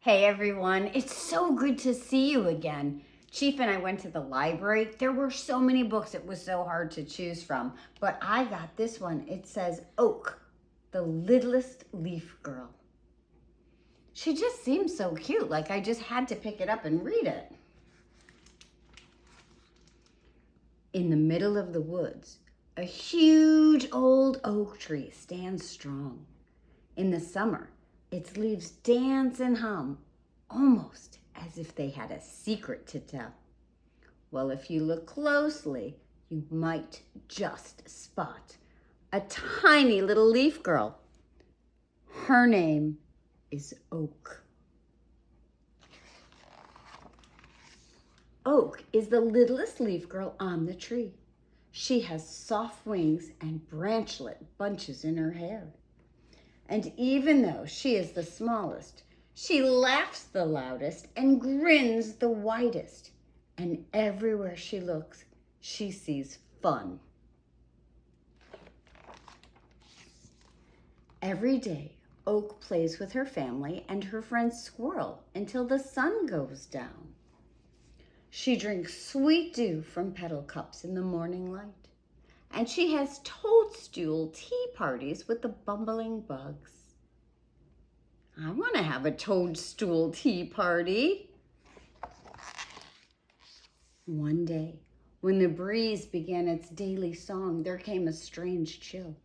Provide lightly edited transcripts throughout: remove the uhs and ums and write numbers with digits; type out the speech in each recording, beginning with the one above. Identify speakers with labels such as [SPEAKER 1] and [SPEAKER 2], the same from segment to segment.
[SPEAKER 1] Hey everyone, it's so good to see you again. Chief and I went to the library. There were so many books, it was so hard to choose from. But I got this one. It says Oak, the Littlest Leaf Girl. She just seems so cute, like I just had to pick it up and read it. In the middle of the woods, a huge old oak tree stands strong. In the summer, its leaves dance and hum, almost as if they had a secret to tell. Well, if you look closely, you might just spot a tiny little leaf girl. Her name is Oak. Oak is the littlest leaf girl on the tree. She has soft wings and branchlet bunches in her hair. And even though she is the smallest, she laughs the loudest and grins the widest. And everywhere she looks, she sees fun. Every day, Oak plays with her family and her friend Squirrel until the sun goes down. She drinks sweet dew from petal cups in the morning light. And she has toadstool tea parties with the bumbling bugs. I want to have a toadstool tea party. One day, when the breeze began its daily song, there came a strange chill.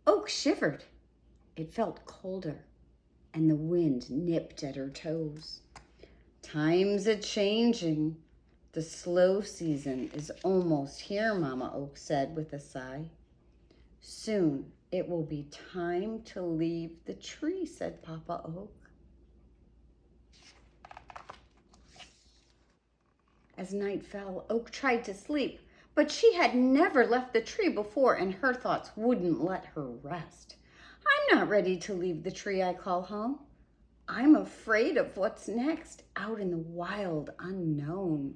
[SPEAKER 1] Oak shivered. It felt colder, and the wind nipped at her toes. Times are changing. The slow season is almost here, Mama Oak said with a sigh. Soon it will be time to leave the tree, said Papa Oak. As night fell, Oak tried to sleep, but she had never left the tree before, and her thoughts wouldn't let her rest. I'm not ready to leave the tree I call home. I'm afraid of what's next out in the wild unknown.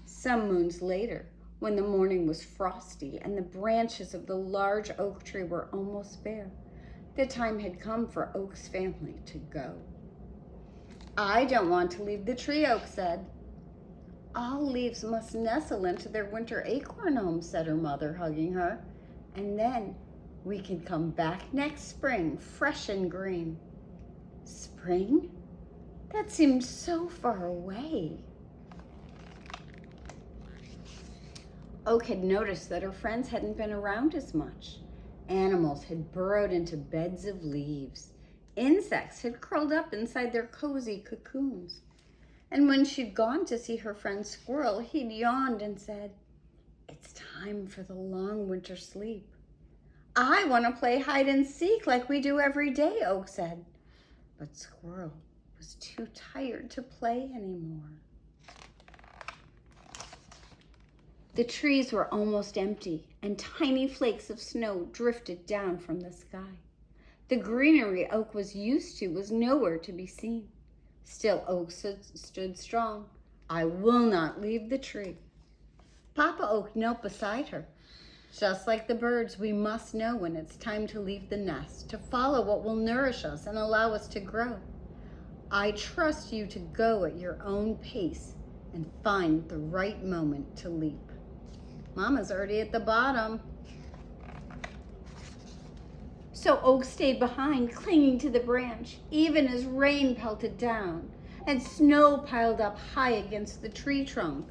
[SPEAKER 1] Some moons later, when the morning was frosty and the branches of the large oak tree were almost bare, the time had come for Oak's family to go. I don't want to leave the tree, Oak said. All leaves must nestle into their winter acorn homes, said her mother, hugging her. And then we can come back next spring, fresh and green. Spring? That seemed so far away. Oak had noticed that her friends hadn't been around as much. Animals had burrowed into beds of leaves. Insects had curled up inside their cozy cocoons. And when she'd gone to see her friend Squirrel, he'd yawned and said, "It's time for the long winter sleep." I want to play hide and seek like we do every day, Oak said. But Squirrel was too tired to play anymore. The trees were almost empty, and tiny flakes of snow drifted down from the sky. The greenery Oak was used to was nowhere to be seen. Still, Oak stood strong. I will not leave the tree. Papa Oak knelt beside her. Just like the birds, we must know when it's time to leave the nest, to follow what will nourish us and allow us to grow. I trust you to go at your own pace and find the right moment to leap. Mama's already at the bottom. So Oak stayed behind, clinging to the branch, even as rain pelted down and snow piled up high against the tree trunk.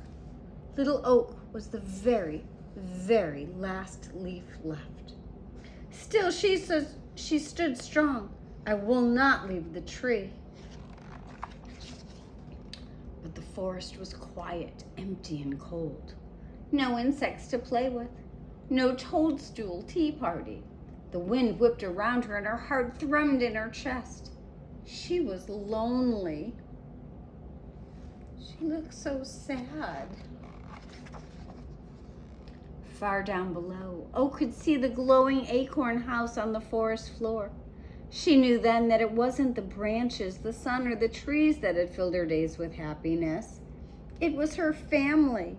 [SPEAKER 1] Little Oak was the very, very last leaf left. Still, she stood strong. I will not leave the tree. But the forest was quiet, empty, and cold. No insects to play with, no toadstool tea party. The wind whipped around her and her heart thrummed in her chest. She was lonely. She looked so sad. Far down below, Oak could see the glowing acorn house on the forest floor. She knew then that it wasn't the branches, the sun, or the trees that had filled her days with happiness. It was her family.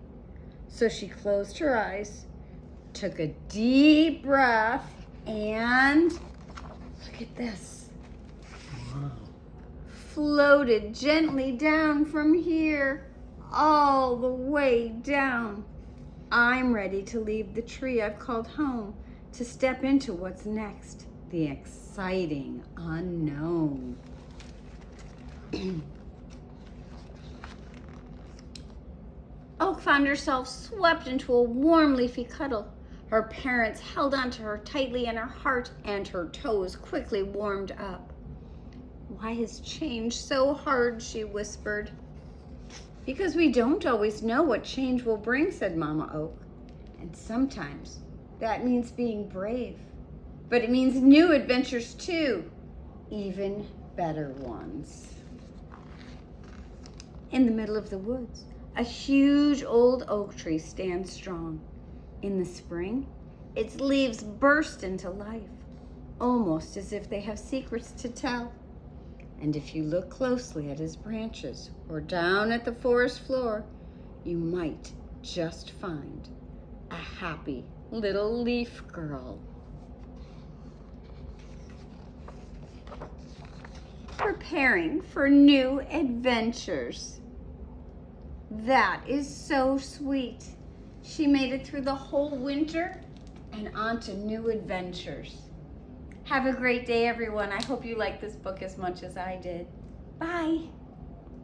[SPEAKER 1] So she closed her eyes, took a deep breath, and Look at this.
[SPEAKER 2] Wow.
[SPEAKER 1] Floated gently down from here, all the way down. I'm ready to leave the tree I've called home to step into what's next, the exciting unknown. Oak found herself swept into a warm leafy cuddle. Her parents held onto her tightly, and her heart and her toes quickly warmed up. "Why is change so hard?" she whispered. "Because we don't always know what change will bring," said Mama Oak. "And sometimes that means being brave. But it means new adventures too, even better ones." In the middle of the woods, a huge old oak tree stands strong. In the spring, its leaves burst into life, almost as if they have secrets to tell. And if you look closely at his branches or down at the forest floor, you might just find a happy little leaf girl. Preparing for new adventures. That is so sweet. She made it through the whole winter and on to new adventures. Have a great day, everyone. I hope you like this book as much as I did. Bye.